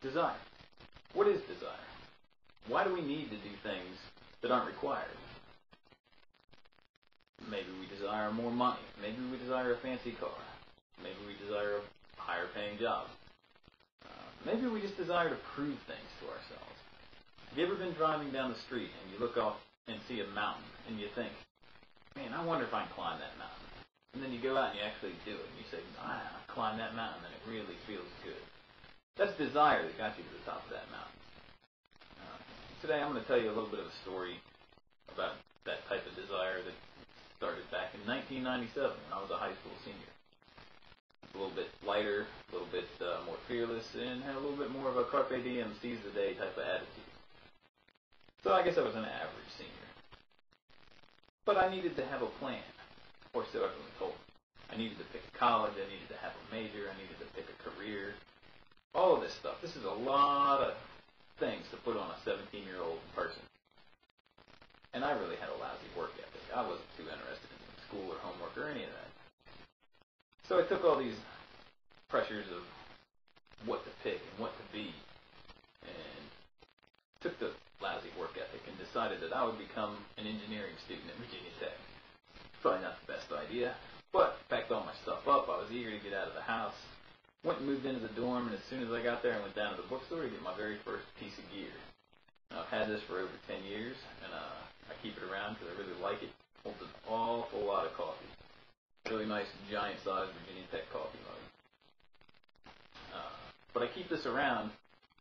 Desire. What is desire? Why do we need to do things that aren't required? Maybe we desire more money. Maybe we desire a fancy car. Maybe we desire a higher paying job. Maybe we just desire to prove things to ourselves. Have you ever been driving down the street and you look off and see a mountain and you think, man, I wonder if I can climb that mountain. And then you go out and you actually do it and you say, I climbed that mountain and it really feels good. That's desire that got you to the top of that mountain. Today I'm going to tell you a little bit of a story about that type of desire that started back in 1997 when I was a high school senior. A little bit lighter, a little bit more fearless, and had a little bit more of a carpe diem, seize the day type of attitude. So I guess I was an average senior. But I needed to have a plan, or so everyone told me. I needed to pick a college, I needed to have a major, I needed to pick a career. All of this stuff. This is a lot of things to put on a 17-year-old person. And I really had a lousy work ethic. I wasn't too interested in school or homework or any of that. So I took all these pressures of what to pick and what to be, and took the lousy work ethic and decided that I would become an engineering student at Virginia Tech. Probably not the best idea, but packed all my stuff up. I was eager to get out of the house. Went and moved into the dorm, and as soon as I got there, I went down to the bookstore to get my very first piece of gear. Now, I've had this for over 10 years, and I keep it around because I really like it. Holds an awful lot of coffee. Really nice, giant-sized Virginia Tech coffee mug. But I keep this around,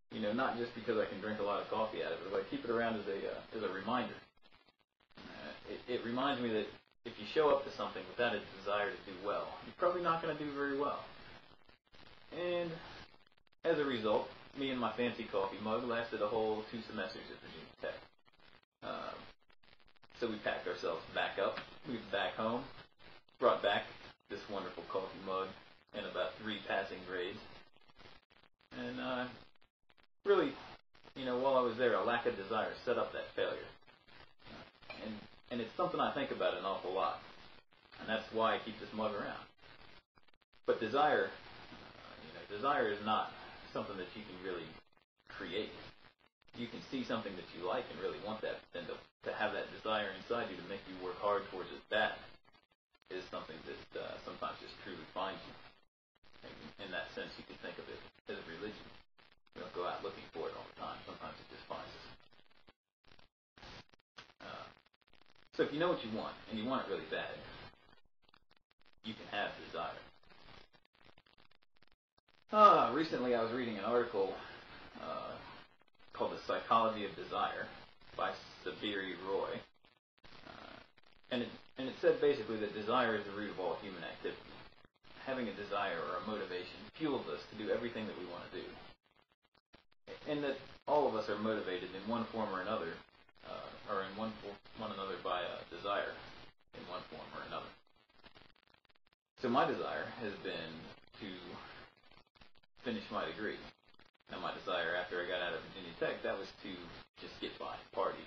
not just because I can drink a lot of coffee out of it, but I keep it around as a reminder. It reminds me that if you show up to something without a desire to do well, you're probably not going to do very well. And as a result, me and my fancy coffee mug lasted a whole 2 semesters at Virginia Tech. So we packed ourselves back up, moved back home, brought back this wonderful coffee mug and about 3 passing grades. And really, while I was there, a lack of desire set up that failure. And it's something I think about an awful lot. And that's why I keep this mug around. But desire is not something that you can really create. You can see something that you like and really want that, and to have that desire inside you to make you work hard towards it, that is something that sometimes just truly finds you. In that sense, you can think of it as religion. We don't go out looking for it all the time. Sometimes it just finds us. So if you know what you want, and you want it really bad, you can have desire. Recently I was reading an article called The Psychology of Desire by Sabiri Roy. And it said basically that desire is the root of all human activity. Having a desire or a motivation fuels us to do everything that we want to do. And that all of us are motivated in one form or another, or in one another by a desire in one form or another. So my desire has been to finish my degree. Now my desire after I got out of Virginia Tech, that was to just get by and party,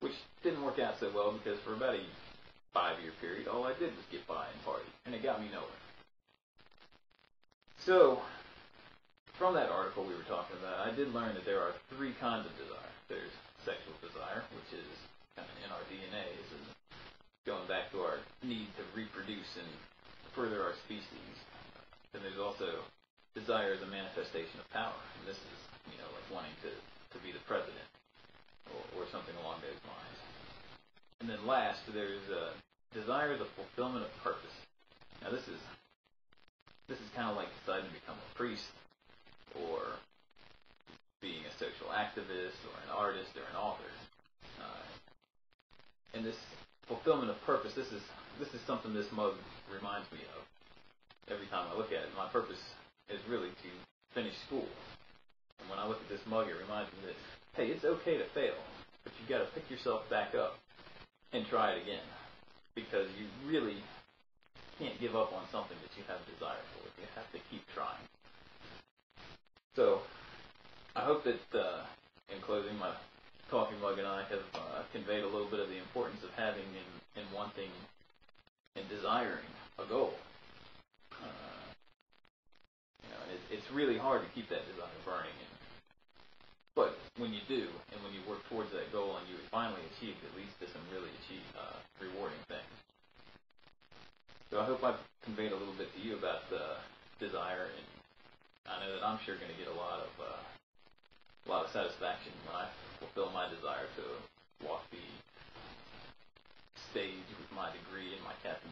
which didn't work out so well because for about a 5-year period, all I did was get by and party, and it got me nowhere. So, from that article we were talking about, I did learn that there are 3 kinds of desire. There's sexual desire, which is kind of in our DNA, is going back to our need to reproduce and further our species. Then there's also desire as a manifestation of power, and this is, like wanting to be the president, or something along those lines. And then last, there's desire as a fulfillment of purpose. Now this is kind of like deciding to become a priest, or being a social activist, or an artist, or an author. And this fulfillment of purpose, this is something this mug reminds me of every time I look at it. My purpose is really to finish school. And when I look at this mug, it reminds me that, hey, it's okay to fail, but you've got to pick yourself back up and try it again, because you really can't give up on something that you have desire for. You have to keep trying. So I hope that in closing, my coffee mug and I have conveyed a little bit of the importance of having and wanting and desiring a goal. And it's really hard to keep that desire burning But when you do, and when you work towards that goal and you finally achieve, it leads to some really rewarding things. So I hope I've conveyed a little bit to you about desire, and I know that I'm sure going to get a lot of satisfaction when I fulfill my desire to walk the stage with my degree and my captain's